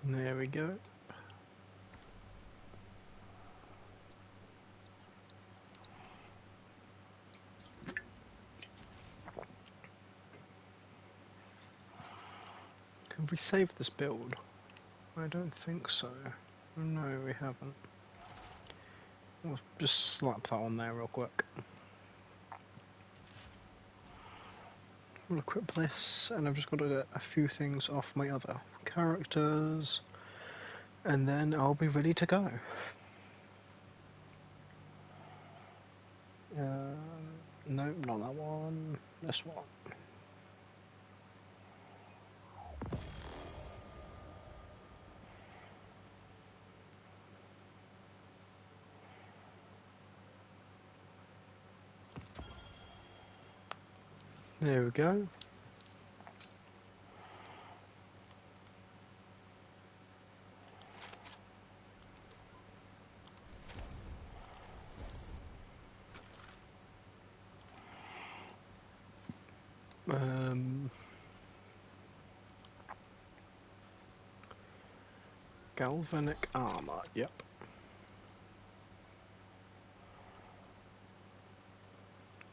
There we go. Have we saved this build? I don't think so. No, we haven't. We'll just slap that on there real quick. We'll equip this, and I've just got to get a few things off my other characters, and then I'll be ready to go. No, not that one. This one. There we go. Galvanic armor. Yep.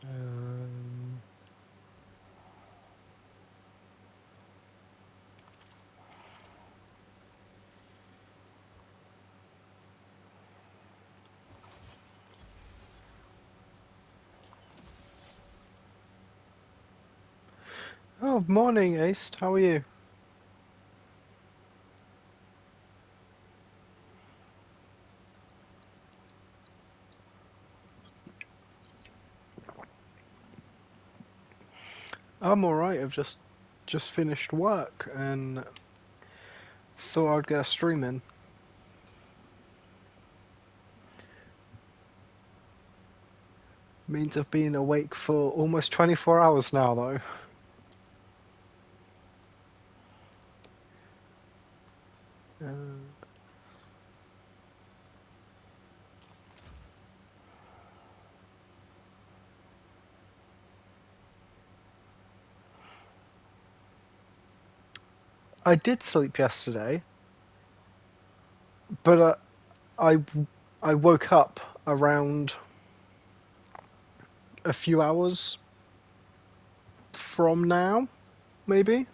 Um, Oh, morning, Ace. How are you? I'm alright. I've just finished work and thought I'd get a stream in. Means I've been awake for almost 24 hours now, though. Uh, I did sleep yesterday, but I I woke up around a few hours from now, maybe.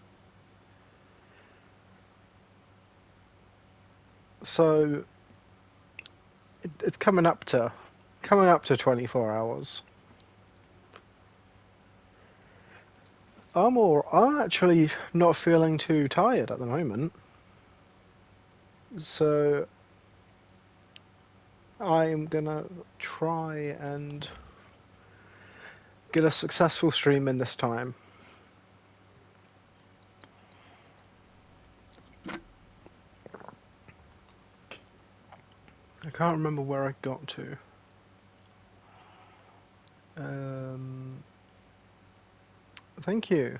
So it's coming up to 24 hours. I'm actually not feeling too tired at the moment, so I'm gonna try and get a successful stream in this time. I can't remember where I got to. Um, Thank you.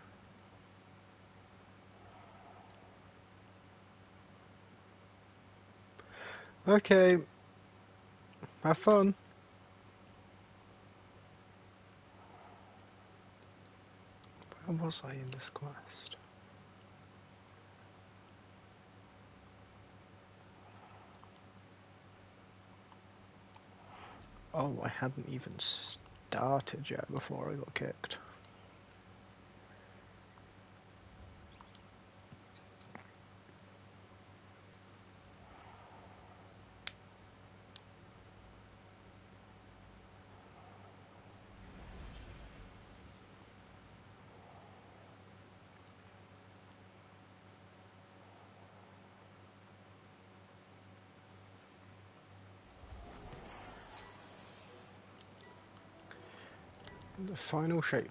Okay, have fun. Where was I in this quest? Oh, I hadn't even started yet before I got kicked. The final shape.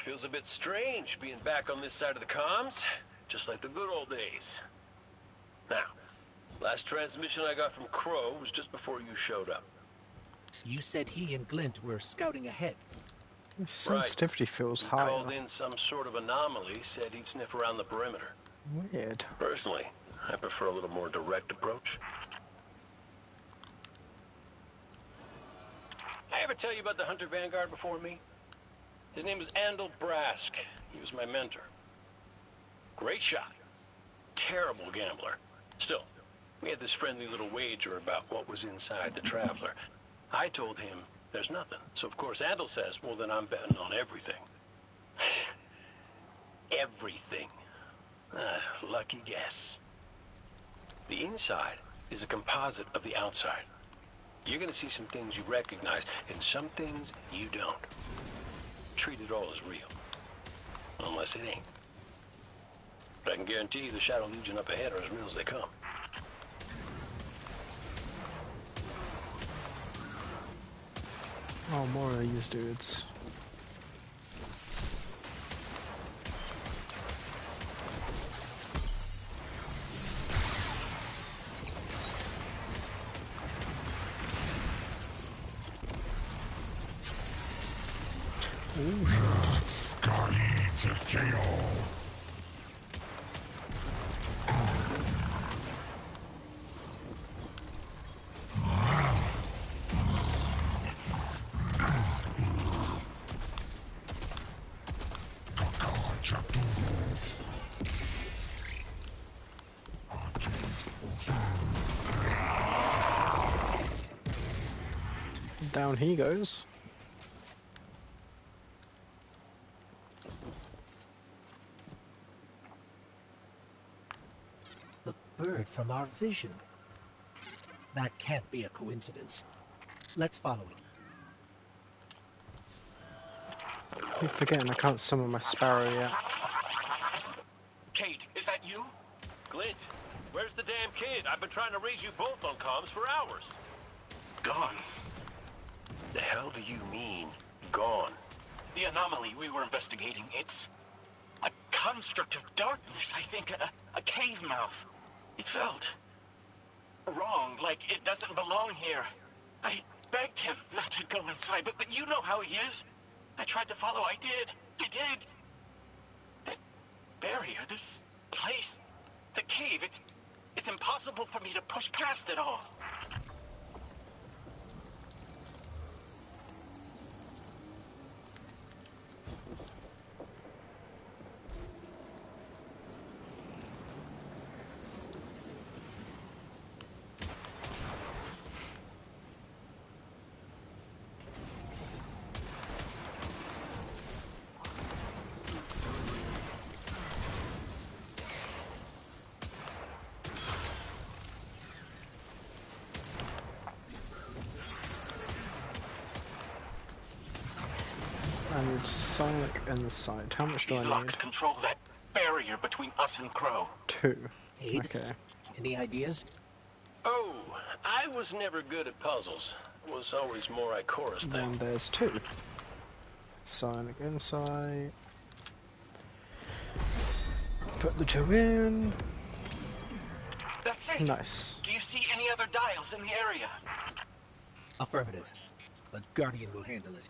Feels a bit strange being back on this side of the comms, just like the good old days. Now, last transmission I got from Crow was just before you showed up. You said he and Glint were scouting ahead. His sensitivity feels He higher. called in some sort of anomaly, said he'd sniff around the perimeter. Weird. Personally, I prefer a little more direct approach. I ever tell you about the Hunter Vanguard before me? His name was Andal Brask. He was my mentor. Great shot. Terrible gambler. Still, we had this friendly little wager about what was inside the Traveler. I told him there's nothing. So of course Andal says, well then I'm betting on everything. Everything. Lucky guess. The inside is a composite of the outside. You're gonna see some things you recognize, and some things you don't. Treat it all as real. Unless it ain't. But I can guarantee you the Shadow Legion up ahead are as real as they come. Oh, more of these dudes. Ooh, shit. Guardians of Chaos. Down he goes. The bird from our vision. That can't be a coincidence. Let's follow it. I keep forgetting I can't summon my sparrow yet. Cade, is that you? Glint, where's the damn kid? I've been trying to raise you both on comms for hours. Gone. The hell do you mean, gone? The anomaly we were investigating, it's a construct of darkness, I think, a cave mouth. It felt wrong, like it doesn't belong here. I begged him not to go inside, but you know how he is. I tried to follow, I did. That barrier, this place, the cave, it's impossible for me to push past it all. I need Sonic inside. How much do These I locks need? control that barrier between us and Crow. 2. Cade, Okay. any ideas? Oh, I was never good at puzzles. Was always more Icorus Then thing. there's 2. Sonic inside. Put the 2 in. That's it. Nice. Do you see any other dials in the area? Affirmative. But Guardian will handle it.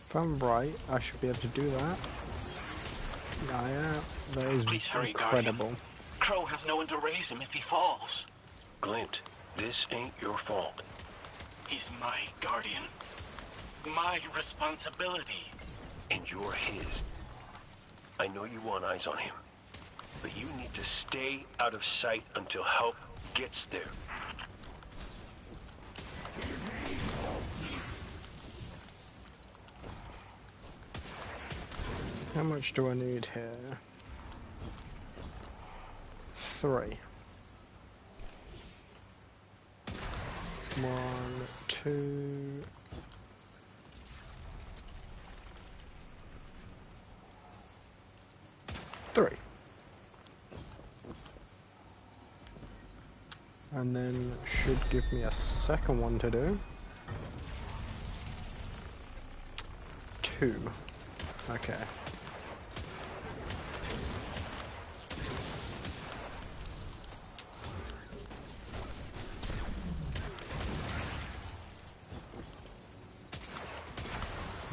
If I'm right, I should be able to do that. Yeah, that is Please hurry, incredible. Guardian. Crow has no one to raise him if he falls. Glint, this ain't your fault. He's my guardian. My responsibility. And you're his. I know you want eyes on him. But you need to stay out of sight until help gets there. How much do I need here? 3. 1, 2. Three. And then should give me a second one to do. 2. Okay.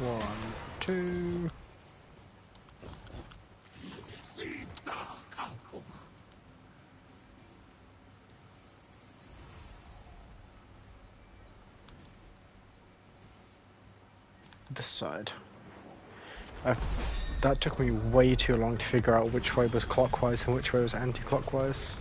1, 2. This side. That took me way too long to figure out which way was clockwise and which way was anti-clockwise.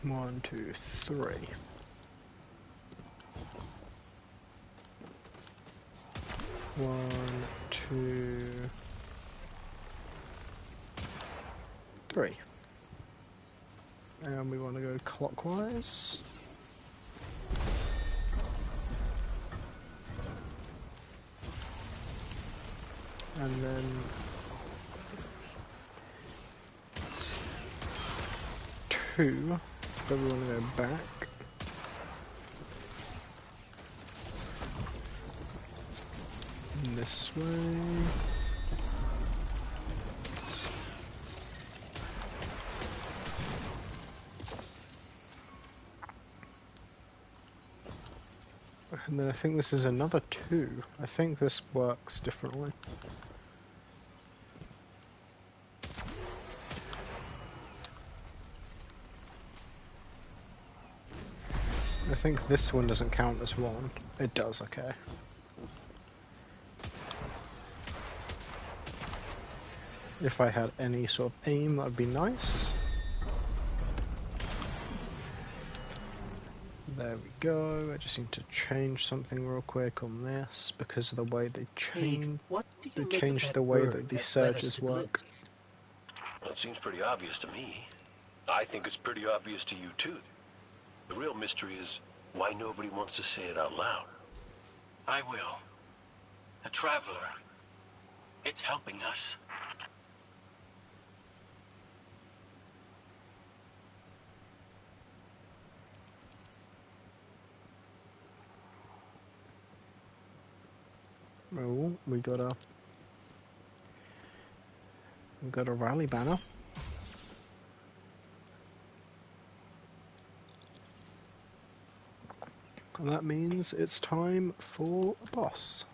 One, two, three. One, two, three. And we want to go clockwise. And then two. But we want to go back. This way. And then I think this is another 2. I think this works differently. I think this one doesn't count as 1. It does, okay. If I had any sort of aim, that would be nice. There we go. I just need to change something real quick on this because of the way they change. They changed the way that the surges work. Well, it seems pretty obvious to me. I think it's pretty obvious to you too. The real mystery is why nobody wants to say it out loud. I will. A traveler. It's helping us. Oh, we got a rally banner. And that means it's time for a boss.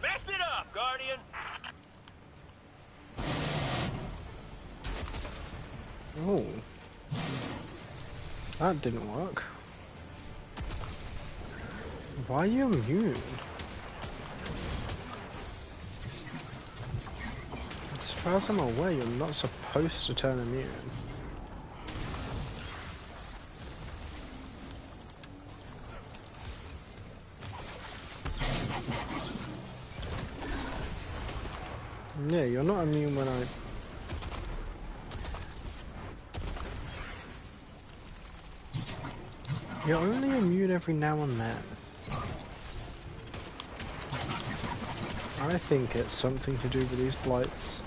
Mess it up, Guardian! Oh. That didn't work. Why are you immune? As far as I'm aware, you're not supposed to turn immune. Yeah, you're not immune when I... You're only immune every now and then. I think it's something to do with these blights.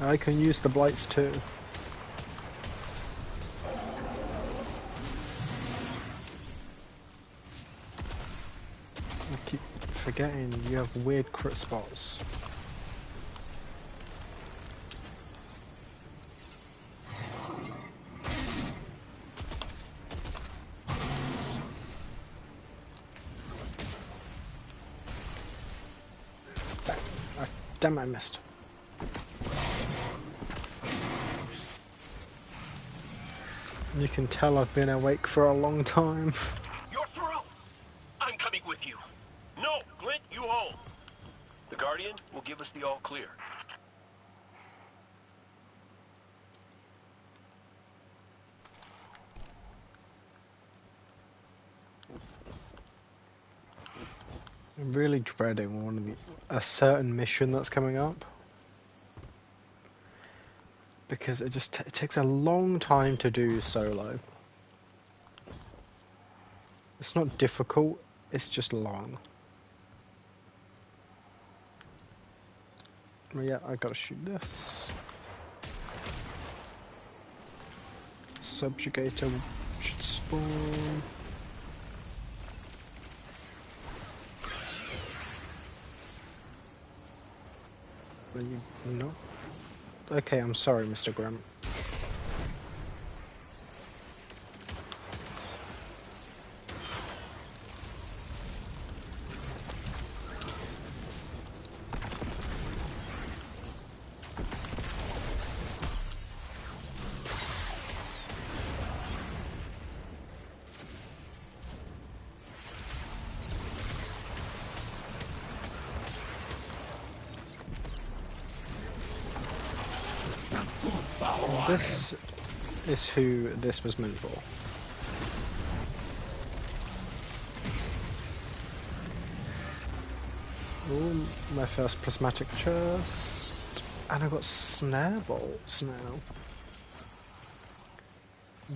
I can use the blights too. I keep forgetting you have weird crit spots. Damn it, I missed. You can tell I've been awake for a long time. You're through! I'm coming with you. No, Clint, you hold. The Guardian will give us the all clear. I'm really dreading a certain mission that's coming up. Because it just it takes a long time to do solo. It's not difficult, it's just long. Well, yeah, I gotta shoot this. Subjugator should spawn. Are you not? Okay, I'm sorry, Mr. Grant. This is who this was meant for. Oh, my first prismatic chest. And I got snare bolts now.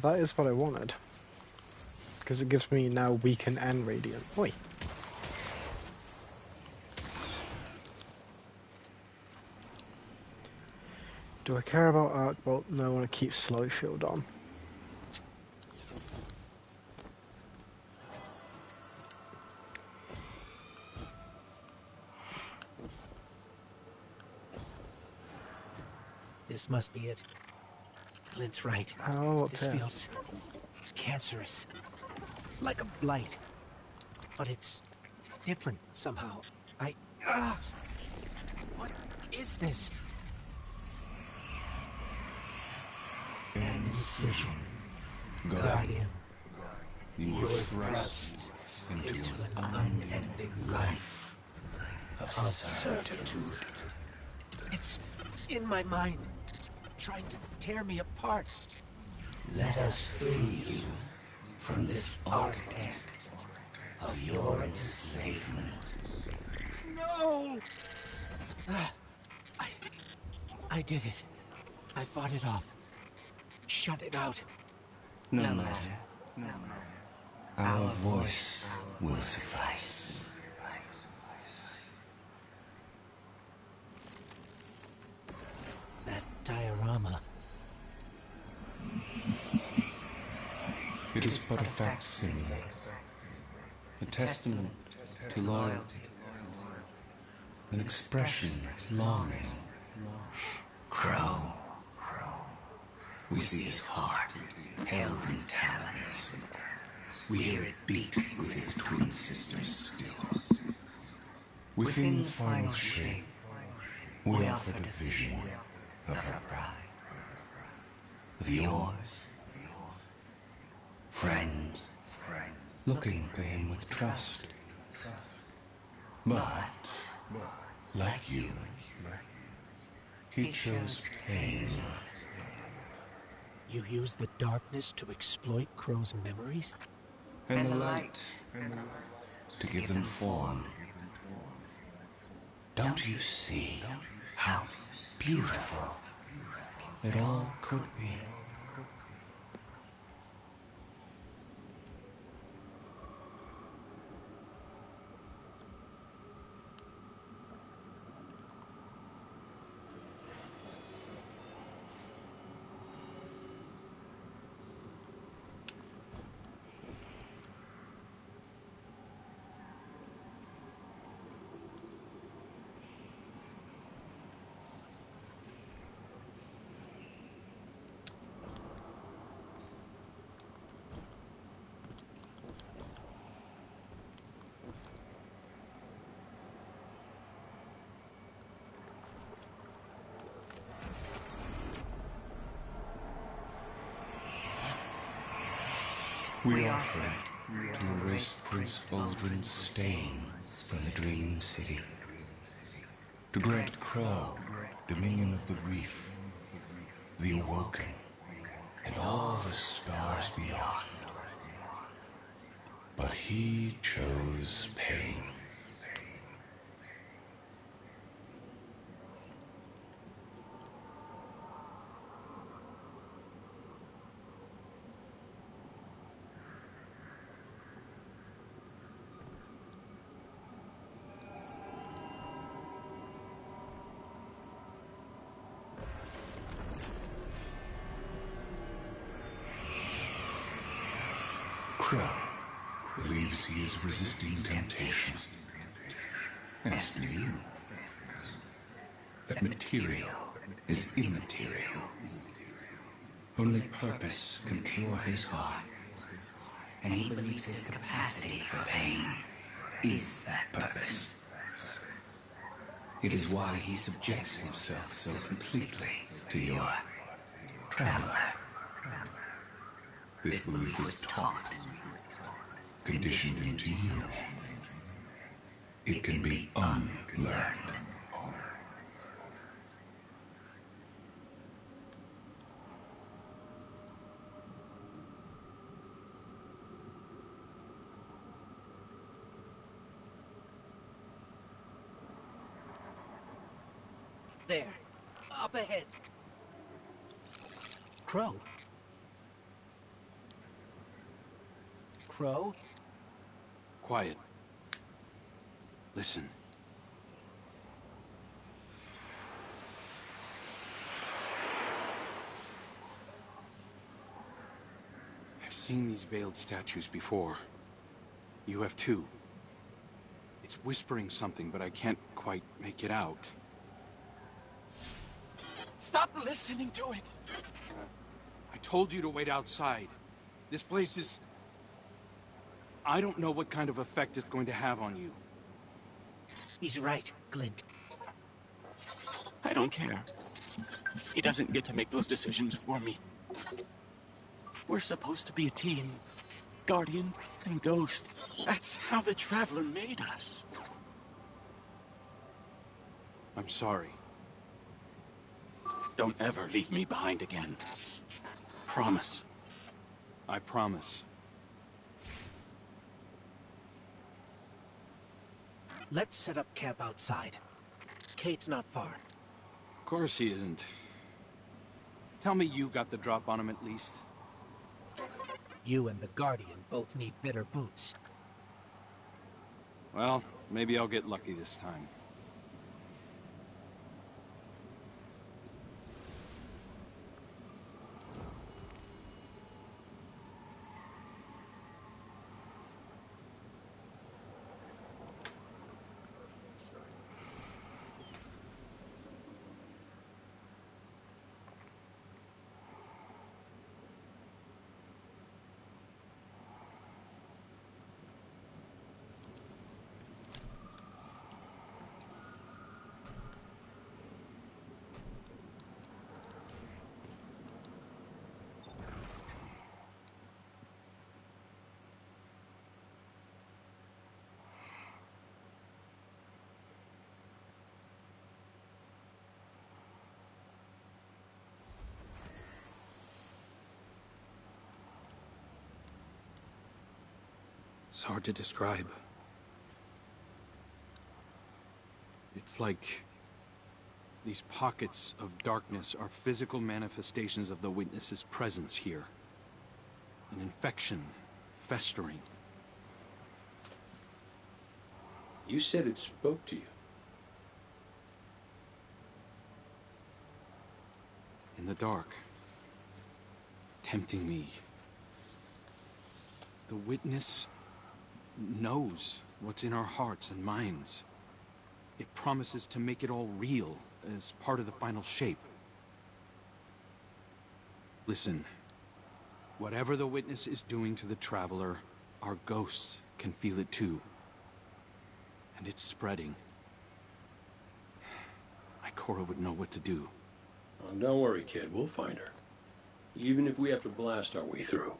That is what I wanted. Because it gives me now weaken and radiant. Oi. Do I care about Arc Bolt? No, I want to keep Slow Shield on. This must be it. Clint's right. Oh, This feels cancerous. Like a blight. But it's different somehow. What is this? An incision. Guardian. You were thrust into an unending life of certitude. It's in my mind. Trying to tear me apart. Let us free you from this architect of your enslavement. No! I did it. I fought it off. Shut it out. No matter. Our voice will suffice. That diorama. It is but a facsimile, a testament to loyalty, an expression of longing. Crow. We see his heart held in talons. We hear it beat with his twin sisters still. Within final shape, we offered a vision of her pride, of yours. Friends, looking to him with trust. But, like you, he chose pain. You used the darkness to exploit Crow's memories? And the light to give them form. Don't you see how beautiful it all could be? We offered to erase Prince Uldren's stain from the Dreaming City, to grant Crow dominion of the Reef, the Awoken, and all the stars beyond. But he chose pain. Crow believes he is resisting temptation. As do you. But material is immaterial. Only purpose can cure his heart. And he believes his capacity for pain is that purpose. It is why he subjects himself so completely to your traveler. This belief was taught, conditioned into you. It can be unlearned. There. Up ahead. Crow. Crow? Quiet. Listen. I've seen these veiled statues before. You have too. It's whispering something, but I can't quite make it out. Stop listening to it! I told you to wait outside. This place is... I don't know what kind of effect it's going to have on you. He's right, Glint. I don't care. He doesn't get to make those decisions for me. We're supposed to be a team. Guardian and Ghost. That's how the Traveler made us. I'm sorry. Don't ever leave me behind again. Promise. I promise. Let's set up camp outside. Kate's not far. Of course he isn't. Tell me you got the drop on him at least. You and the Guardian both need better boots. Well, maybe I'll get lucky this time. It's hard to describe. It's like these pockets of darkness are physical manifestations of the Witness's presence here. An infection, festering. You said it spoke to you. In the dark. Tempting me. The Witness knows what's in our hearts and minds. It promises to make it all real as part of the final shape. Listen, whatever the Witness is doing to the Traveler, our ghosts can feel it too. And it's spreading. Ikora would know what to do. Oh, don't worry, kid. We'll find her. Even if we have to blast our way through.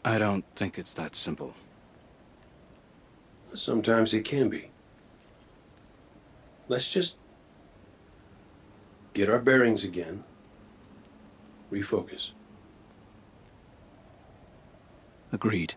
I don't think it's that simple. Sometimes it can be. Let's just get our bearings again. Refocus. Agreed.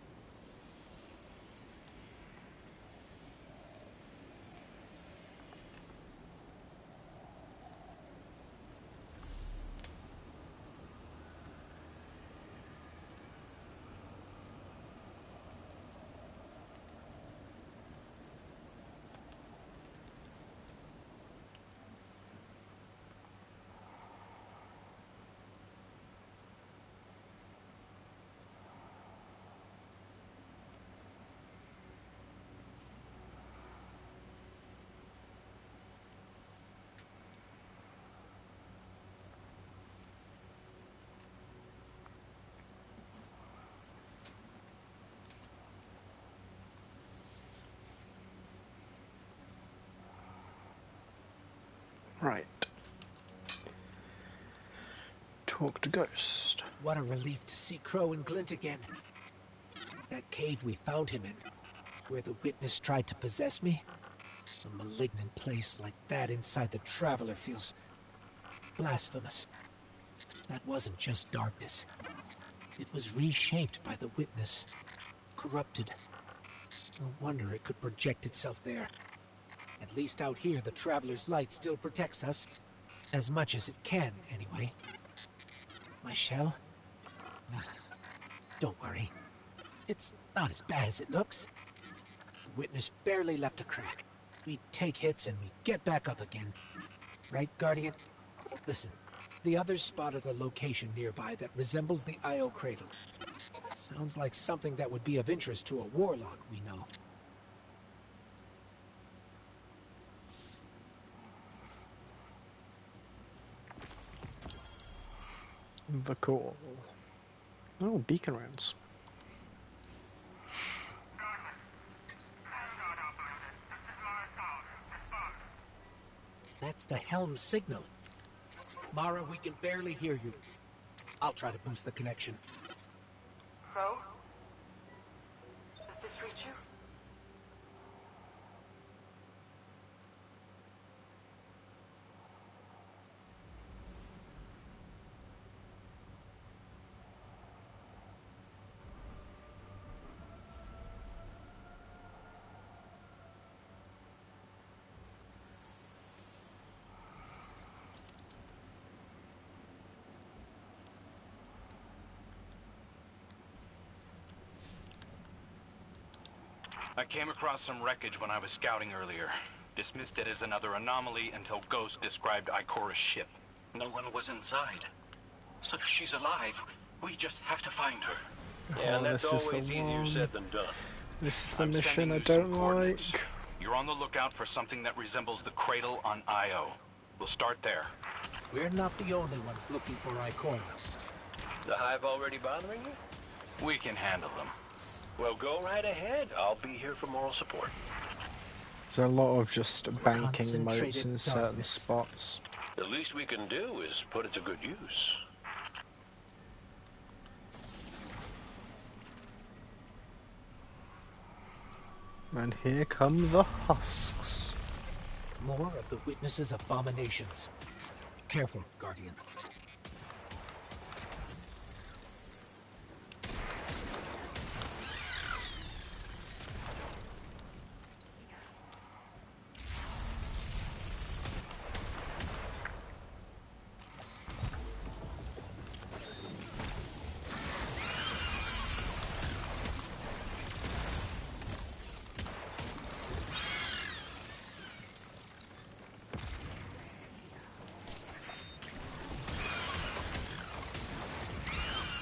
Right. Talk to Ghost. What a relief to see Crow and Glint again. That cave we found him in, where the witness tried to possess me. A malignant place like that inside the Traveler feels blasphemous. That wasn't just darkness. It was reshaped by the witness, corrupted. No wonder it could project itself there. At least out here, the Traveler's light still protects us. As much as it can, anyway. My shell? Don't worry. It's not as bad as it looks. The witness barely left a crack. We take hits and we get back up again. Right, Guardian? Listen, the others spotted a location nearby that resembles the Io cradle. Sounds like something that would be of interest to a warlock we know. The call. Oh, beacon rounds. That's the helm signal. Mara, we can barely hear you. I'll try to boost the connection. Crow? Does this reach you? I came across some wreckage when I was scouting earlier. Dismissed it as another anomaly until Ghost described Ikora's ship. No one was inside. So she's alive. We just have to find her. Yeah, and Oh, that's this is the always easier one. said than done. This is the I'm mission sending I you some don't coordinates. like. You're on the lookout for something that resembles the cradle on Io. We'll start there. We're not the only ones looking for Ikora. The hive already bothering you? We can handle them. Well, go right ahead. I'll be here for moral support. There's a lot of just banking motes Concentrated in certain darkness. spots. The least we can do is put it to good use. And here come the husks. More of the witness's abominations. Careful, Guardian.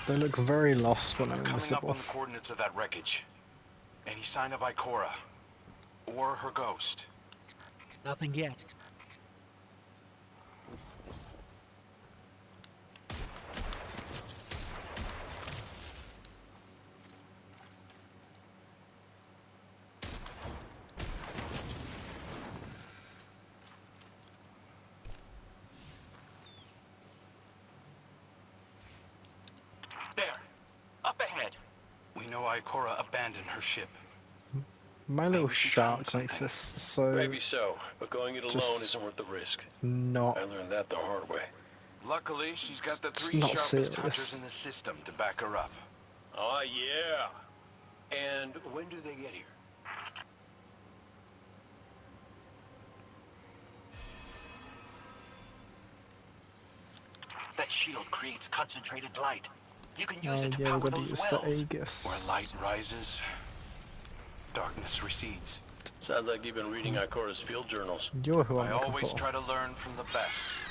They look very lost when I'm Coming up invisible. on the coordinates of that wreckage. Any sign of Ikora? Or her ghost? Nothing yet. There. Up ahead. We know Ikora abandoned her ship. My little Maybe she shark found thinks something. this is so Maybe so, but going it alone Just- isn't worth the risk. not. I learned that the hard way. Luckily, she's got the It's 3 not sharpest serious. hunters in the system to back her up. Oh, yeah. And when do they get here? That shield creates concentrated light. You can use Oh it to yeah, power we've got to those use the wells. Aegis. Where light rises, darkness recedes. Sounds like you've been reading Ikora's field journals. You're who I'm I looking always for. try to learn from the best.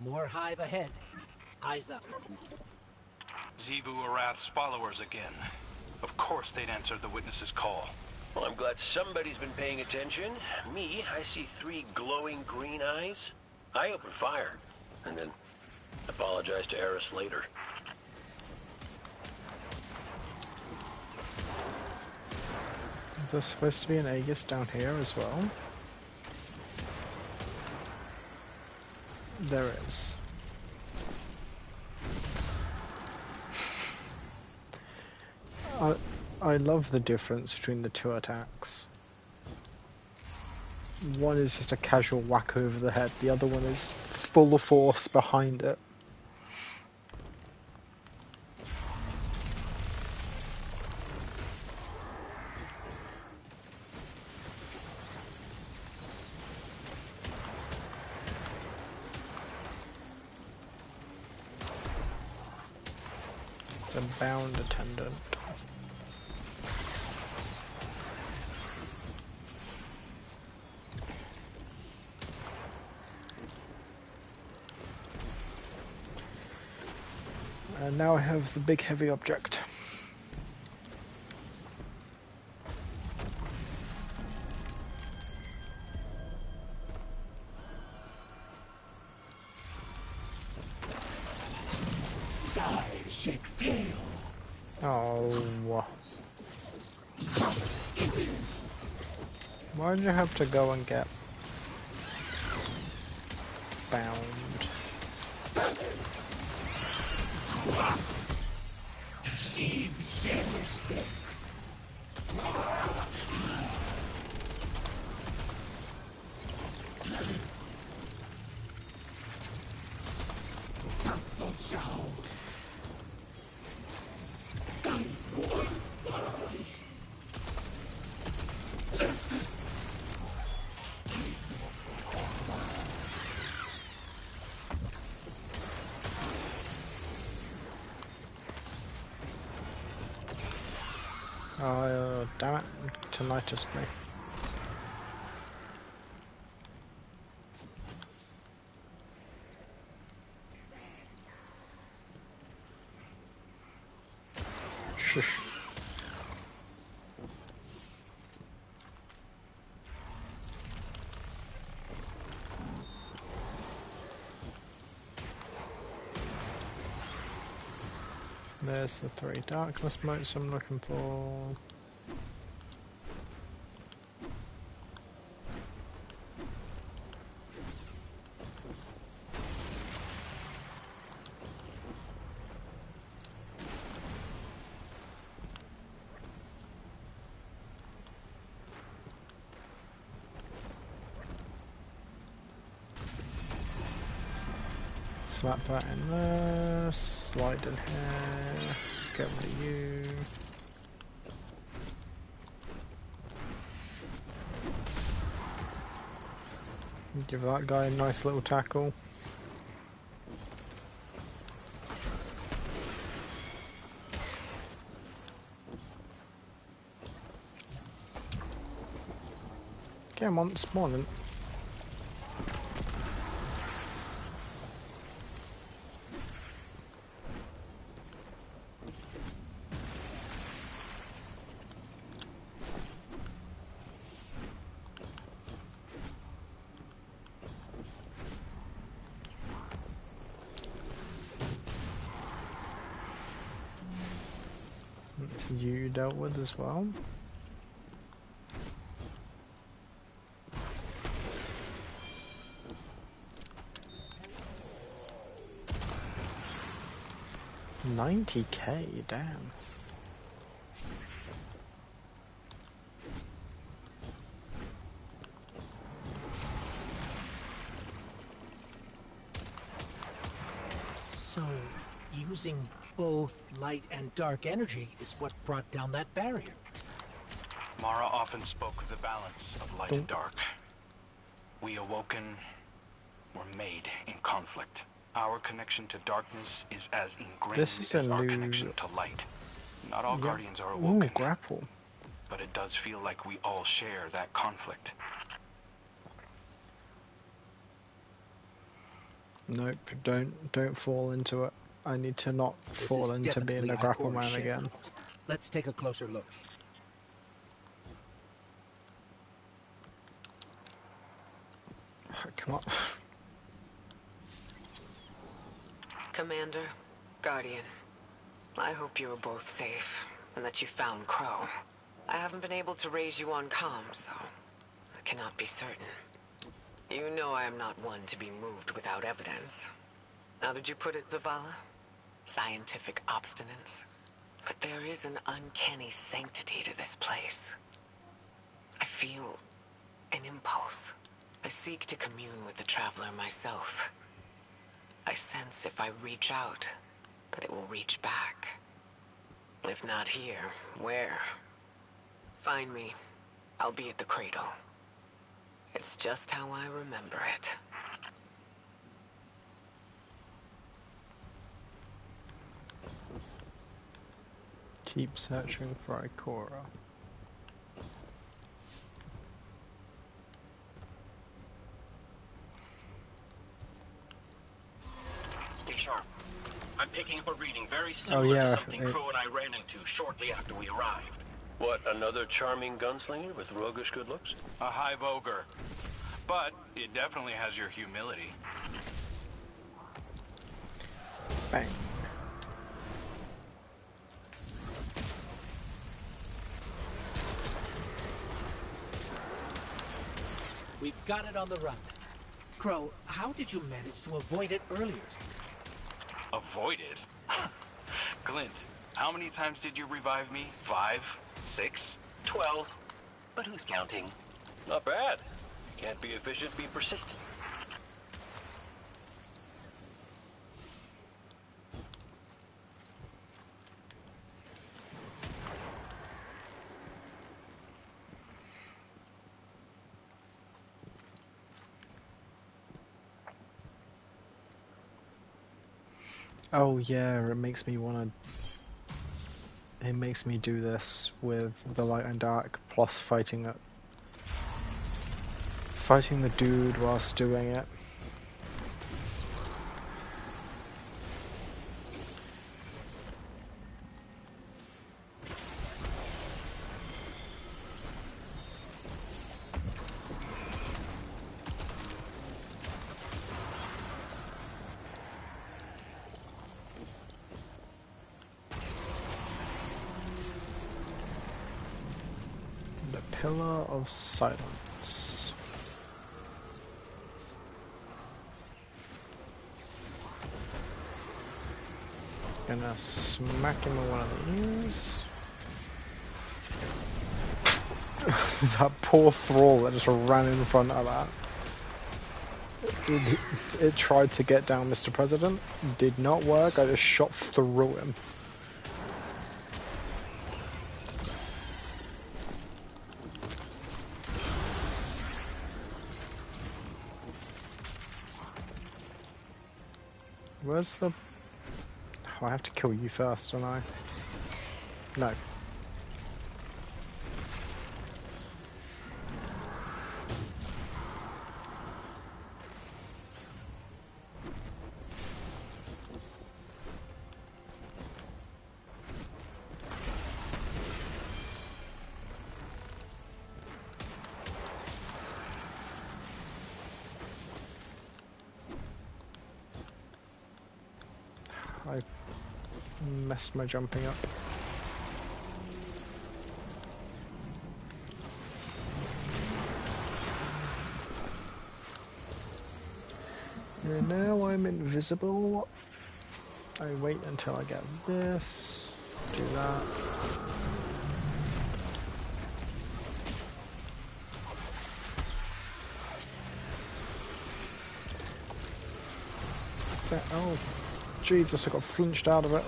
More hive ahead. Eyes up. Xivu Arath's followers again. Of course they'd answered the witness's call. Well, I'm glad somebody's been paying attention. Me, I see 3 glowing green eyes. I open fire, and then apologize to Eris later. There's supposed to be an Aegis down here as well. There is. I love the difference between the 2 attacks. One is just a casual whack over the head, the other one is full force behind it. It's a bound attendant. And now I have the big heavy object. Oh. Why did you have to go and get bound? Oh, damn it, tinnitus me. Shush. There's the 3 darkness motes I'm looking for. Slap that in there, slide in here, get rid of you. Give that guy a nice little tackle. Come on, spawning. You dealt with as well. $90K, damn. So, using both light and dark energy is what brought down that barrier. Mara often spoke of the balance of light and dark. We awoken were made in conflict. Our connection to darkness is as ingrained as our connection to light. Not all Guardians are awoken. Ooh, grapple. But it does feel like we all share that conflict. Nope, don't fall into it. I need to not fall into being a grapple man again. Let's take a closer look. Come on. Commander, Guardian, I hope you are both safe, and that you found Crow. I haven't been able to raise you on comm, so I cannot be certain. You know I am not one to be moved without evidence. How did you put it, Zavala? Scientific obstinance. But there is an uncanny sanctity to this place. I feel an impulse. I seek to commune with the Traveler myself. I sense if I reach out, that it will reach back. If not here, where? Find me. I'll be at the cradle. It's just how I remember it. Keep searching for Ikora. Stay sharp. I'm picking up a reading very similar to something Crow and I ran into shortly after we arrived. What, another charming gunslinger with roguish good looks? A hive ogre. But it definitely has your humility. Bang. We've got it on the run. Crow, how did you manage to avoid it earlier? Avoid it? Glint, how many times did you revive me? 5? 6? 12. But who's counting? Not bad. Can't be efficient, be persistent. Oh yeah, it makes me wanna... It makes me do this with the light and dark, plus fighting it. Fighting the dude whilst doing it. Pillar of Silence. Gonna smack him with one of these. That poor thrall that just ran in front of that. It tried to get down Mr. President. Did not work. I just shot through him. Where's the... Oh, I have to kill you first, don't I? No. I messed my jumping up. And now I'm invisible. I wait until I get this. Do that. Oh. Jesus, I got flinched out of it.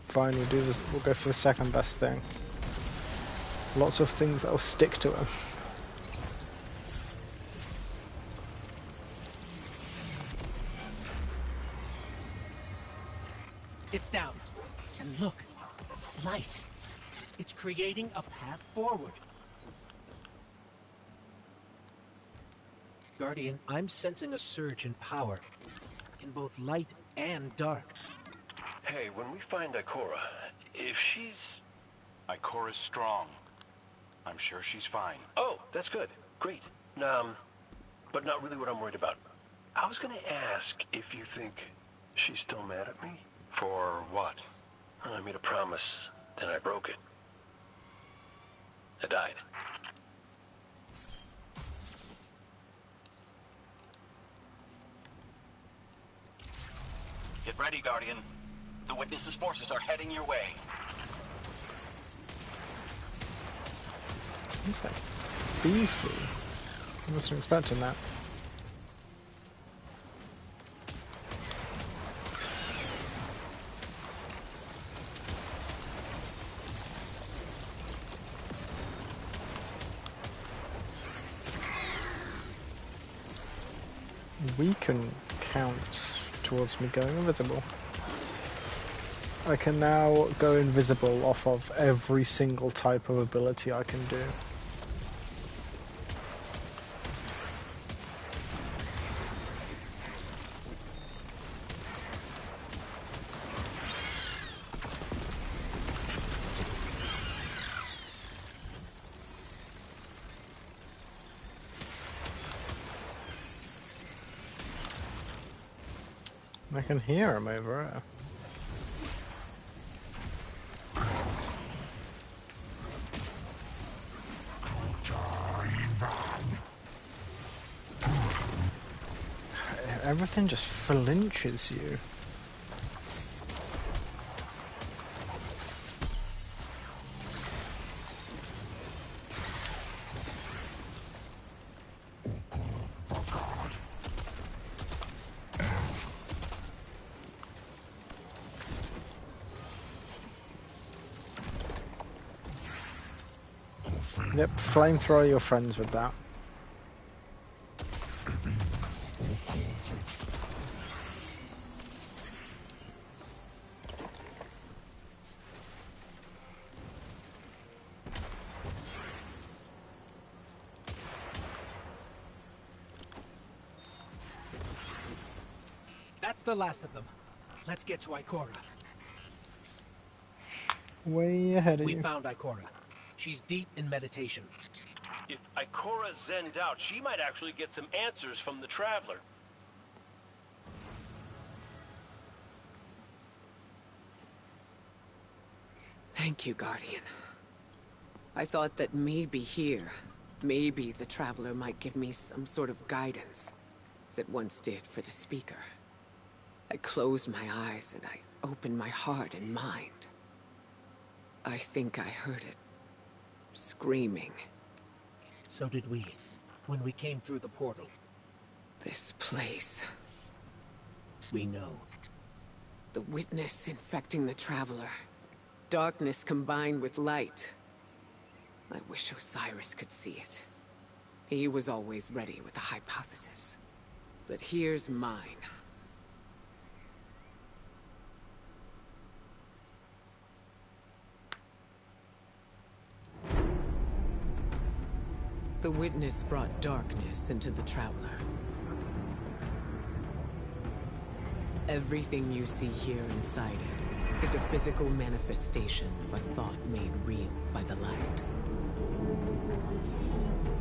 Fine, we'll do this. We'll go for the second best thing. Lots of things that will stick to him. It's down. And look, light. It's creating a path forward. Guardian, I'm sensing a surge in power, in both light and dark. Hey, when we find Ikora, If she's... Ikora's strong. I'm sure she's fine. Oh, that's good. Great. But not really what I'm worried about. I was gonna ask if you think she's still mad at me? For what? I made a promise, then I broke it. I died. Get ready, Guardian. The Witness's forces are heading your way. This guy's beefy. I wasn't expecting that. We can count towards me going invisible. I can now go invisible off of every single type of ability I can do. I can hear him over there. Everything just flinches you. Yep, flamethrower your friends with that. That's the last of them. Let's get to Ikora. Way ahead of you. We found Ikora. She's deep in meditation. If Ikora zenned out, she might actually get some answers from the Traveler. Thank you, Guardian. I thought that maybe here, maybe the Traveler might give me some sort of guidance, as it once did for the Speaker. I closed my eyes and I opened my heart and mind. I think I heard it. Screaming. So did we, when we came through the portal. This place. We know. The Witness infecting the Traveler. Darkness combined with light. I wish Osiris could see it. He was always ready with a hypothesis. But here's mine. The Witness brought darkness into the Traveler. Everything you see here inside it is a physical manifestation of a thought made real by the light.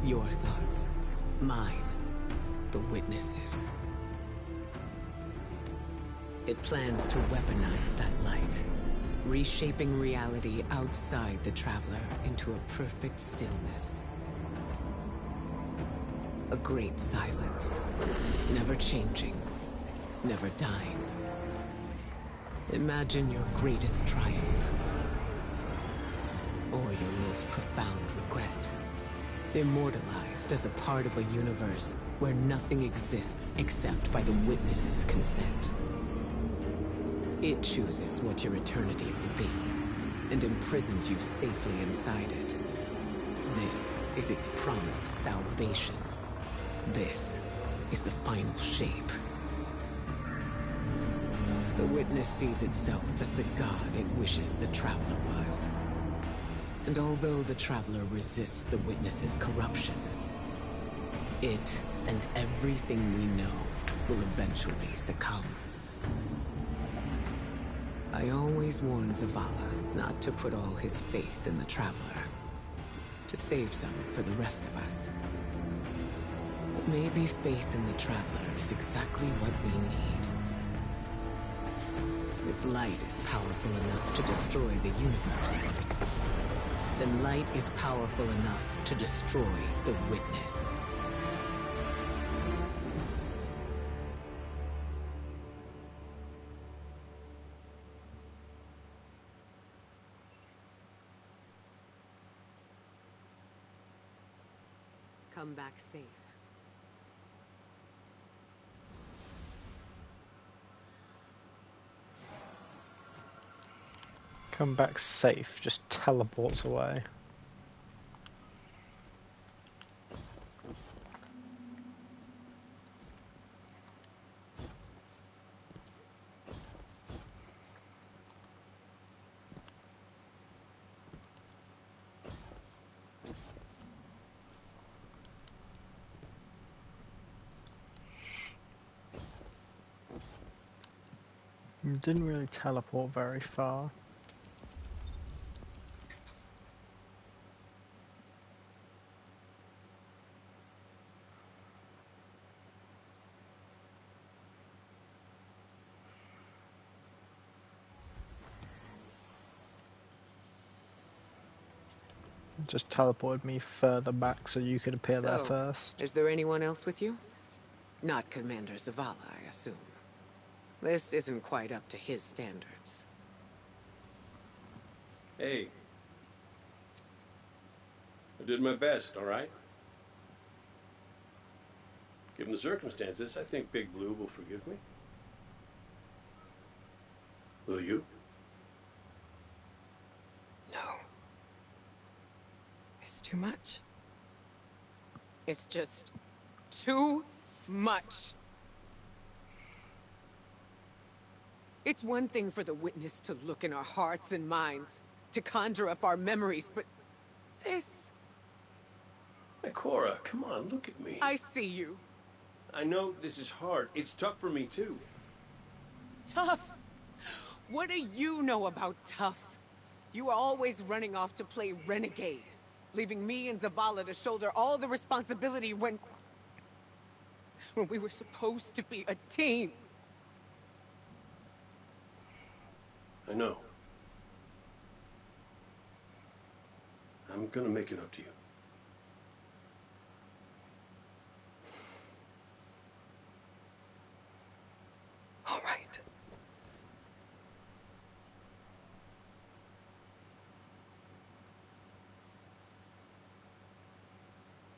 Your thoughts, mine, the Witness's. It plans to weaponize that light, reshaping reality outside the Traveler into a perfect stillness. A great silence, never changing, never dying. Imagine your greatest triumph, or your most profound regret. Immortalized as a part of a universe where nothing exists except by the Witness's consent. It chooses what your eternity will be, and imprisons you safely inside it. This is its promised salvation. This is the final shape. The Witness sees itself as the god it wishes the Traveler was. And although the Traveler resists the Witness's corruption, it and everything we know will eventually succumb. I I always warned Zavala not to put all his faith in the Traveler. To save some for the rest of us. But maybe faith in the Traveler is exactly what we need. If light is powerful enough to destroy the universe, then light is powerful enough to destroy the Witness. Come back safe. Come back safe, just teleports away. Didn't really teleport very far. Just teleported me further back so you could appear there first. Is there anyone else with you? Not Commander Zavala, I assume. This isn't quite up to his standards. Hey. I did my best, all right? Given the circumstances, I think Big Blue will forgive me. Will you? No. It's too much. It's just too much. It's one thing for the Witness to look in our hearts and minds, to conjure up our memories, but this... Hey, Cora, come on, look at me. I see you. I know this is hard. It's tough for me, too. Tough? What do you know about tough? You are always running off to play renegade, leaving me and Zavala to shoulder all the responsibility when we were supposed to be a team. I know. I'm gonna make it up to you. All right.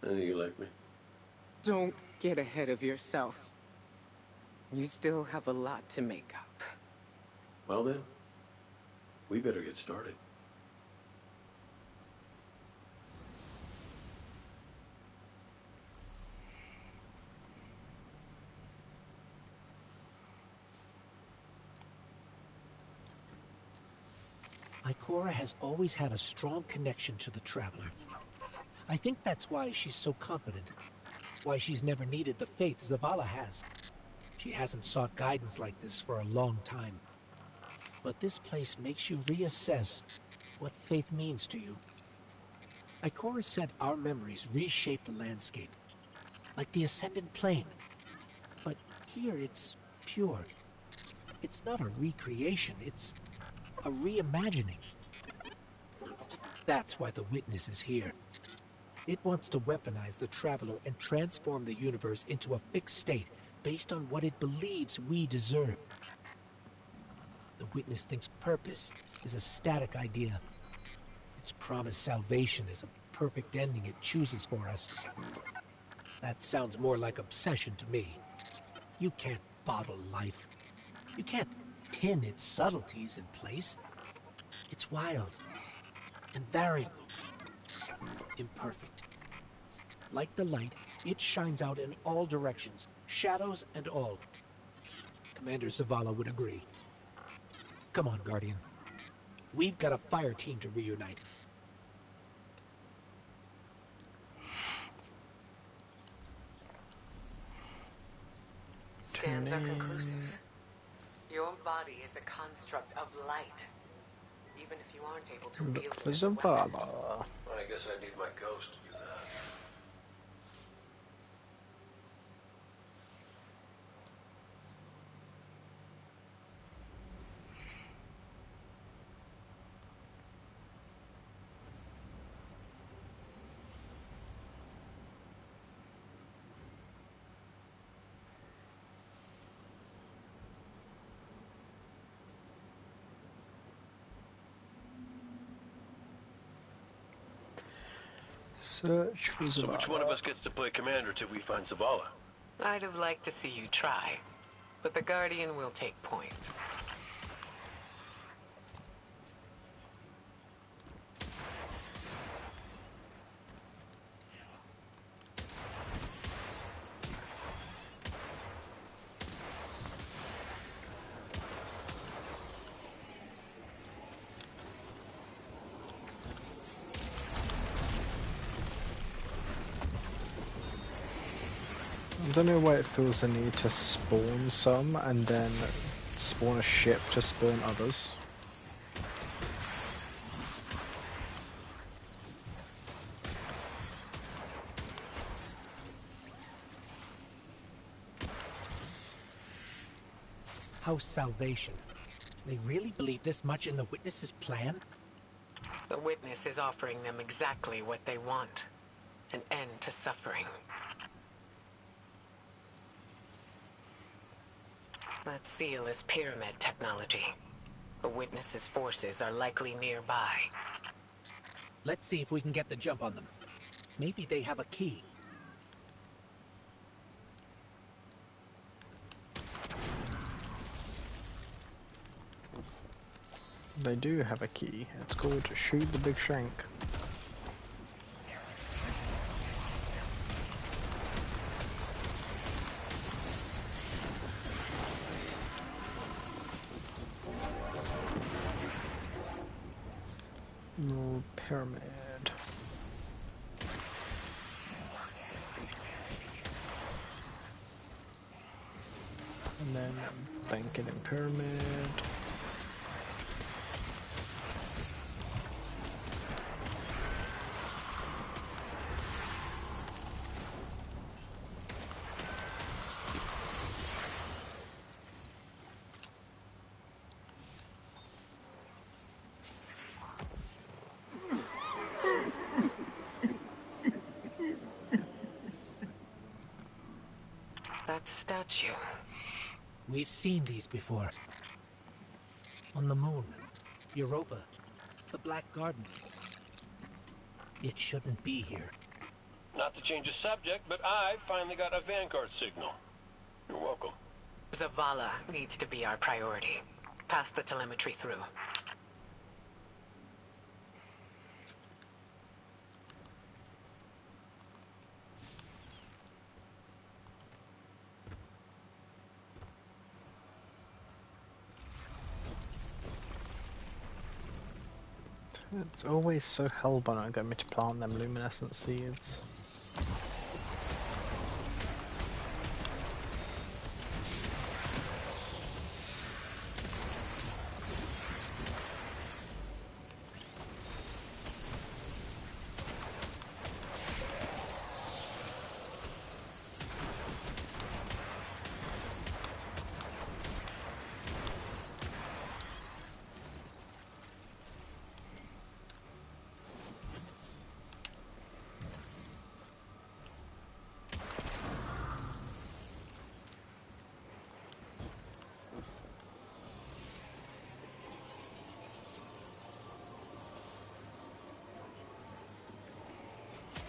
I know you like me. Don't get ahead of yourself. You still have a lot to make up. Well then, we better get started. Ikora has always had a strong connection to the Traveler. I think that's why she's so confident. Why she's never needed the faith Zavala has. She hasn't sought guidance like this for a long time. But this place makes you reassess what faith means to you. Ikora said our memories reshape the landscape, like the Ascendant Plane. But here it's pure. It's not a recreation, it's a reimagining. That's why the Witness is here. It wants to weaponize the Traveler and transform the universe into a fixed state based on what it believes we deserve. The Witness thinks purpose is a static idea. Its promised salvation is a perfect ending it chooses for us. That sounds more like obsession to me. You can't bottle life. You can't pin its subtleties in place. It's wild and variable, imperfect. Like the light, it shines out in all directions, shadows and all. Commander Zavala would agree. Come on, Guardian. We've got a fire team to reunite. Scans are conclusive. Your body is a construct of light. Even if you aren't able to wield Look it for as a weapon. Zavala. I guess I need my ghost to do that. Search for Zavala. So which one of us gets to play commander till we find Zavala? I'd have liked to see you try, but the Guardian will take point. I don't know why it feels the need to spawn some and then spawn a ship to spawn others. House Salvation. They really believe this much in the Witness's plan? The Witness is offering them exactly what they want. An end to suffering. That seal is pyramid technology. The Witness's forces are likely nearby. Let's see if we can get the jump on them. Maybe they have a key. They do have a key. It's called Shoot the Big Shank. No pyramid. And then bank it in pyramid. That statue. We've seen these before. On the moon, Europa, the Black Garden. It shouldn't be here. Not to change the subject, but I finally got a Vanguard signal. You're welcome. Zavala needs to be our priority. Pass the telemetry through. It's always so hellbent on getting me to plant them luminescent seeds.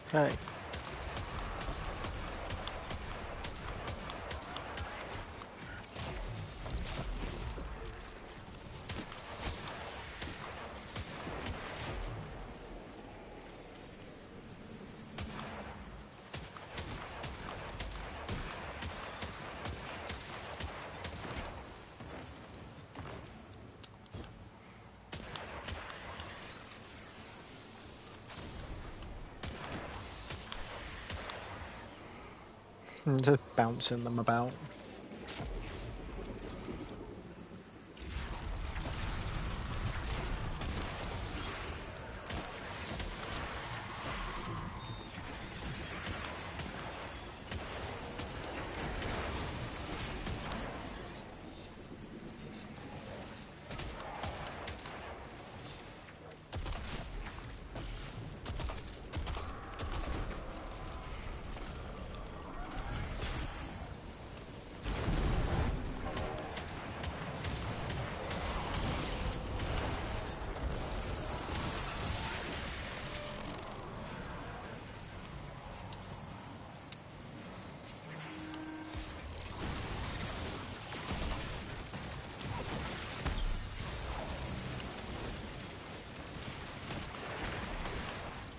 Hey. Just bouncing them about.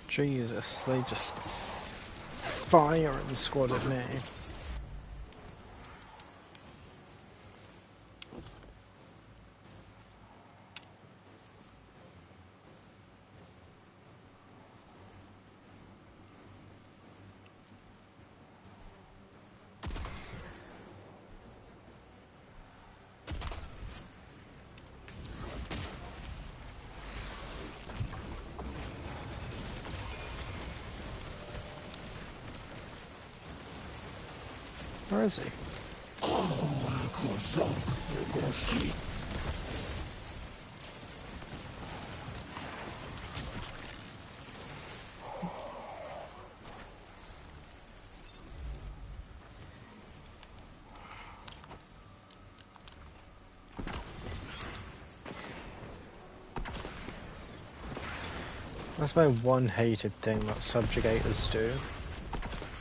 Jesus, they just fire and squad at me. Where is he? That's my one hated thing that subjugators do.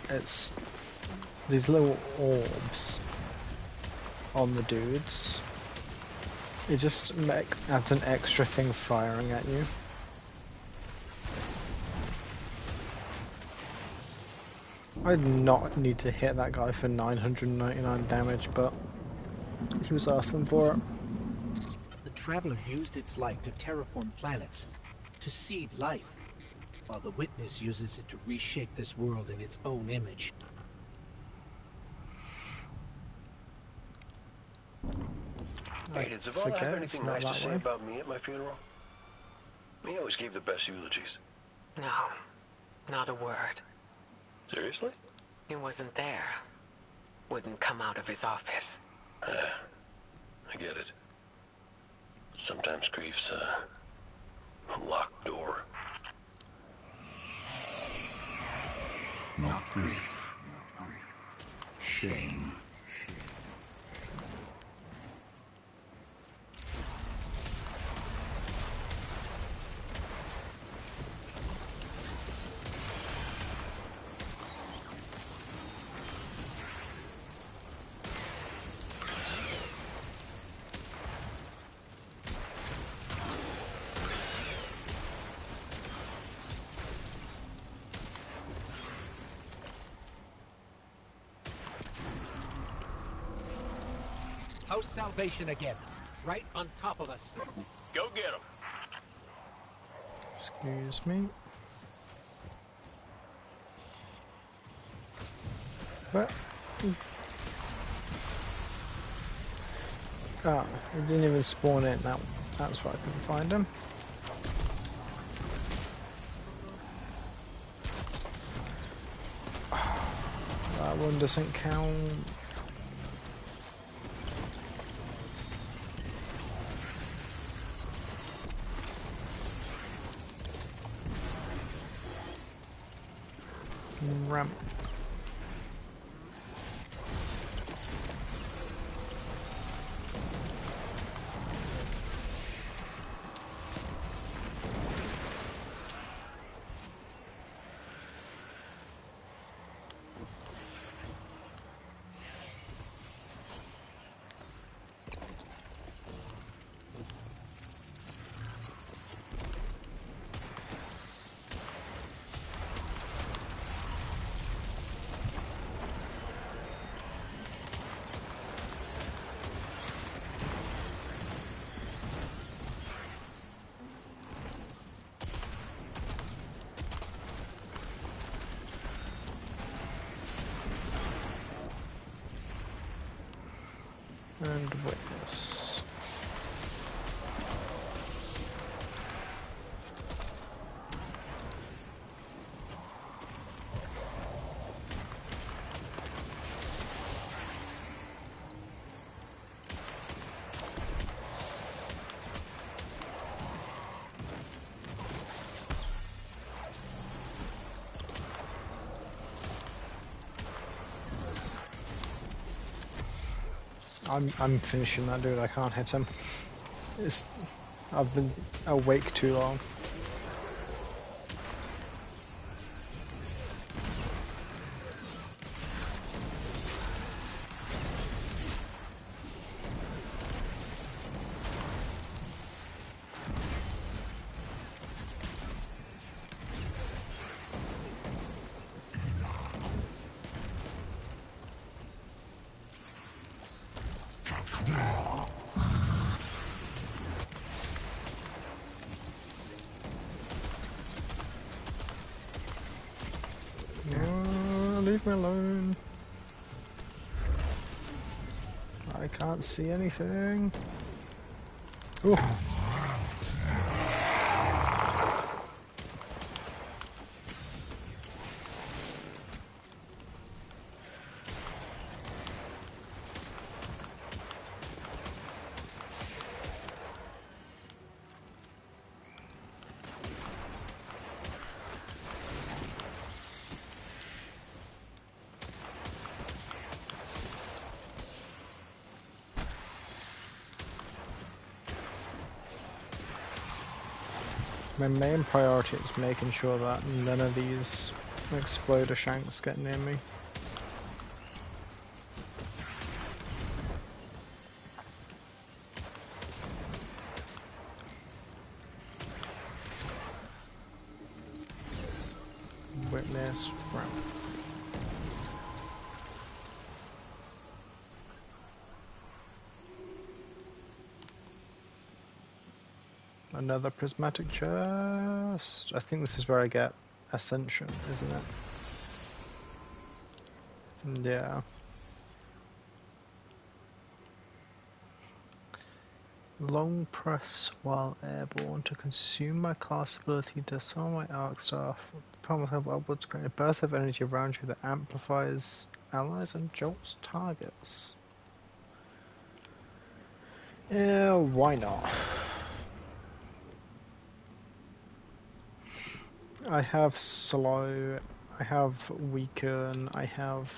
It's these little orbs on the dudes. It just adds an extra thing firing at you. I did not need to hit that guy for 999 damage, but he was asking for it. The Traveler used its light to terraform planets, to seed life, while the Witness uses it to reshape this world in its own image. Hey, did Zavala have anything nice to say about me at my funeral? He always gave the best eulogies. No, not a word. Seriously? He wasn't there. Wouldn't come out of his office. I get it. Sometimes grief's a locked door. Not grief. Shame. House Salvation again, right on top of us. Go get him. Excuse me. What? Ah, he didn't even spawn in. That's why I couldn't find him. That one doesn't count. Ramp. And Witness. I'm finishing that dude. I can't hit him. I've been awake too long. Leave me alone. I can't see anything. Ooh. My main priority is making sure that none of these exploder shanks get near me. Witness from. Another prismatic chest. I think this is where I get Ascension, isn't it? Yeah. Long press while airborne to consume my class ability to summon my arc staff. Promise have upwards create a burst of energy around you that amplifies allies and jolts targets. Yeah, why not? I have slow, I have weaken, I have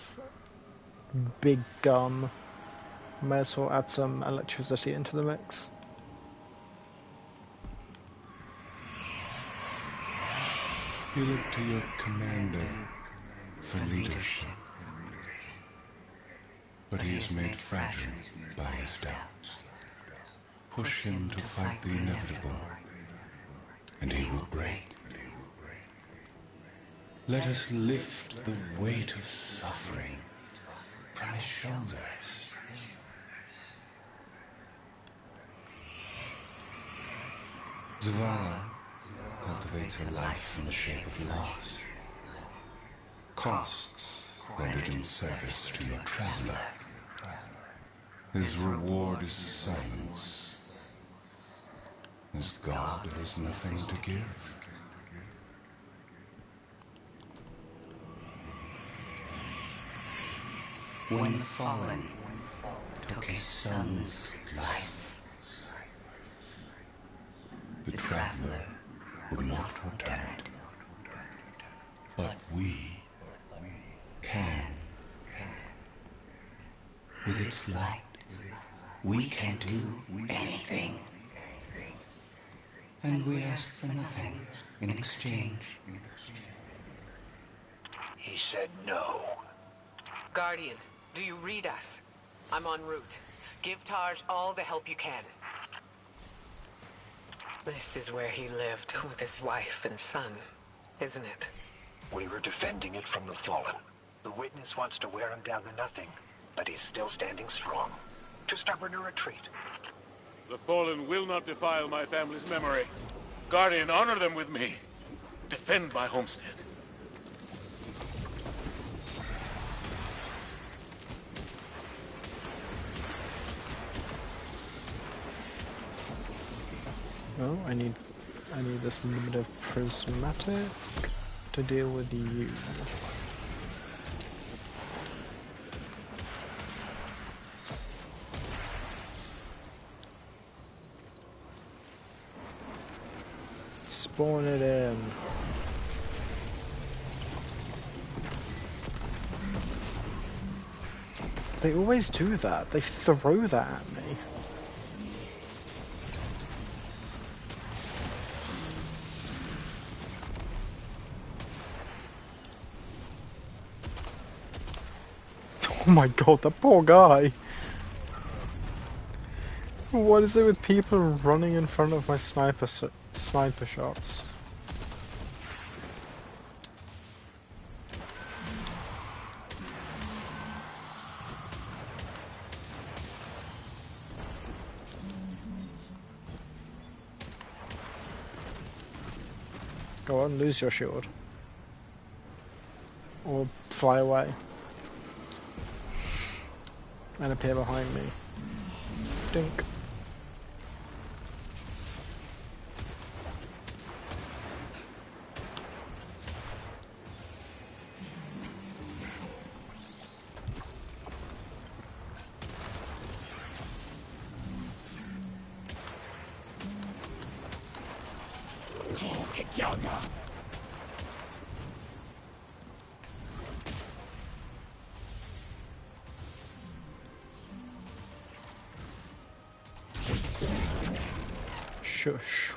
big gun. May as well add some electricity into the mix. You look to your commander for leadership, but he is made fragile by his doubts. Push him to fight the inevitable, and he will break. Let us lift the weight of suffering from his shoulders. Zavala cultivates a life in the shape of loss. Costs rendered in service to your traveler. His reward is silence. His God has nothing to give. When the Fallen took his son's life, The traveler would not return it. But we can. with its light, we can do anything. And we ask for nothing in exchange. He said no. Guardian, do you read us? I'm en route. Give Taj all the help you can. This is where he lived with his wife and son, isn't it? We were defending it from the Fallen. The Witness wants to wear him down to nothing, but he's still standing strong. Too stubborn to retreat. The Fallen will not defile my family's memory. Guardian, honor them with me. Defend my homestead. Oh, I need this little bit of prismatic to deal with you. Spawn it in. They always do that. They throw that at me. Oh my god, that poor guy. What is it with people running in front of my sniper shots? Go on, lose your shield. or fly away and appear behind me. Dink. Shush.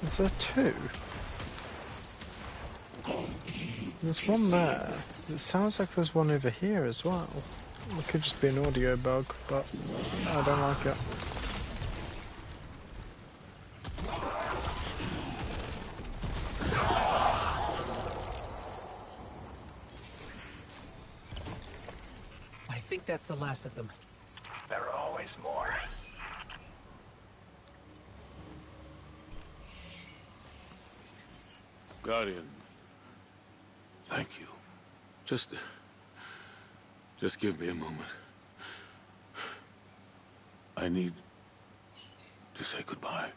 Is there two? There's one there. It sounds like there's one over here as well. It could just be an audio bug, but I don't like it. I think that's the last of them. There are always more. Guardian, thank you. Just give me a moment. I need to say goodbye.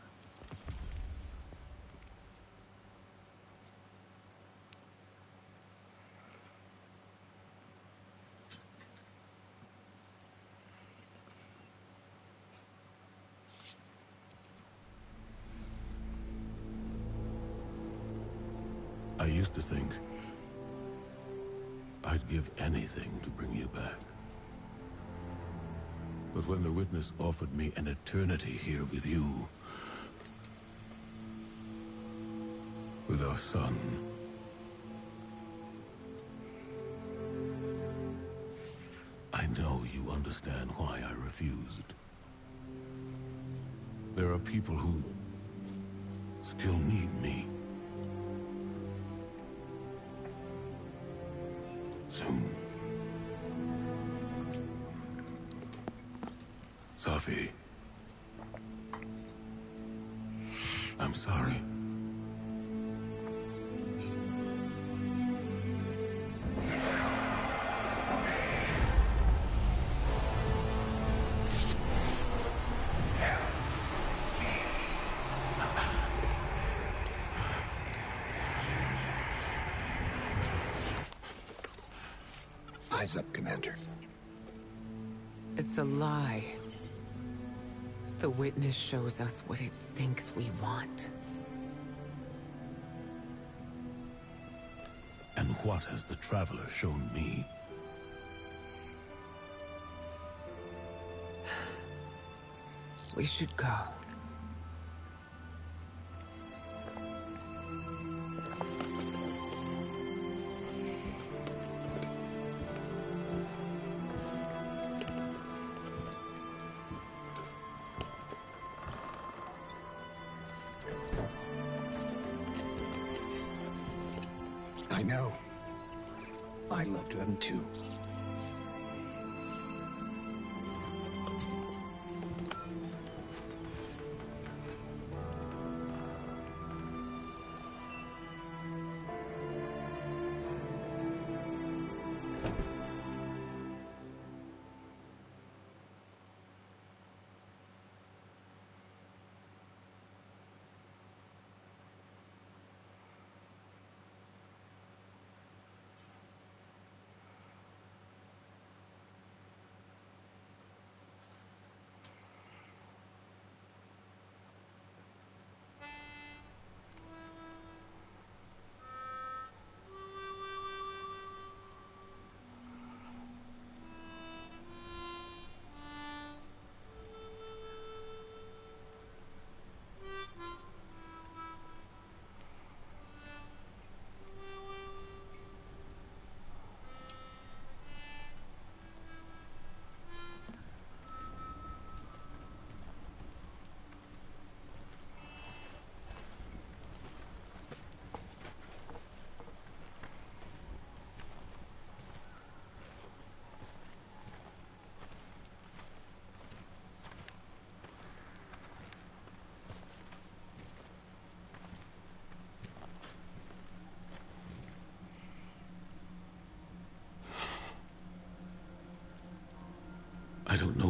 I used to think I'd give anything to bring you back. But when the Witness offered me an eternity here with you, with our son, I know you understand why I refused. There are people who still need me. Soon. Safi. I'm sorry. Eyes up, Commander. It's a lie. The Witness shows us what it thinks we want. And what has the Traveler shown me? We should go. I know. I loved them too.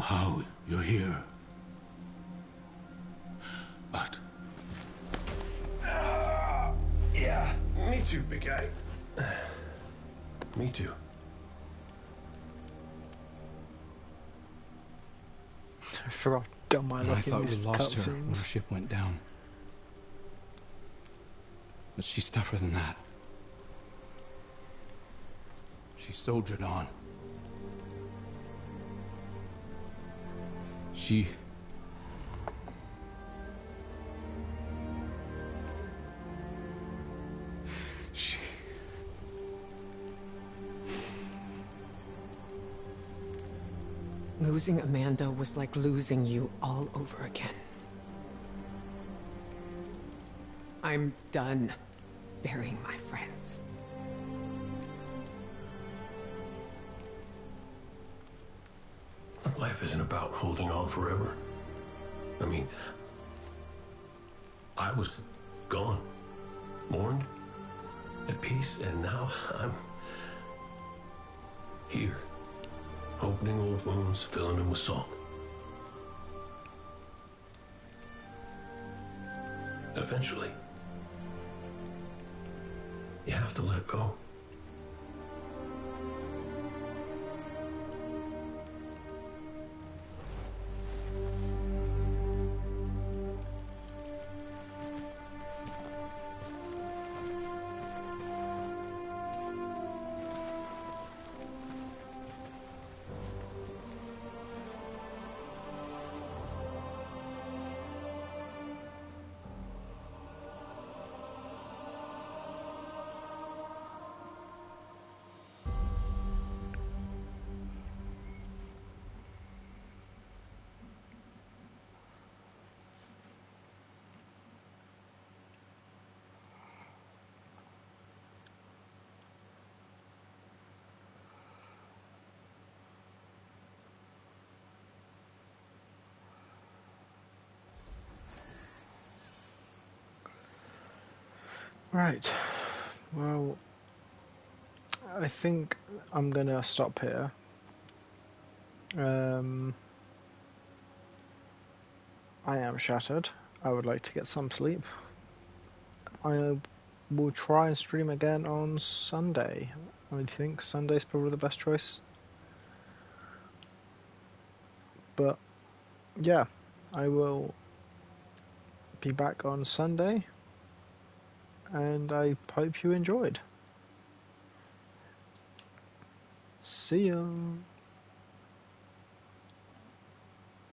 how you're here. But Yeah, me too, big guy. Me too. I forgot how dumb I And look I in thought these we lost her when our cutscenes. ship went down. But she's tougher than that. She soldiered on. She... Losing Amanda was like losing you all over again. I'm done burying my friends. Life isn't about holding on forever. I mean, I was gone, mourned, at peace, and now I'm here, opening old wounds, filling them with salt. Eventually, you have to let go. Right. Well, I think I'm gonna stop here. I am shattered. I would like to get some sleep. I will try and stream again on Sunday. I think Sunday's probably the best choice. But yeah, I will be back on Sunday, and I hope you enjoyed. See ya.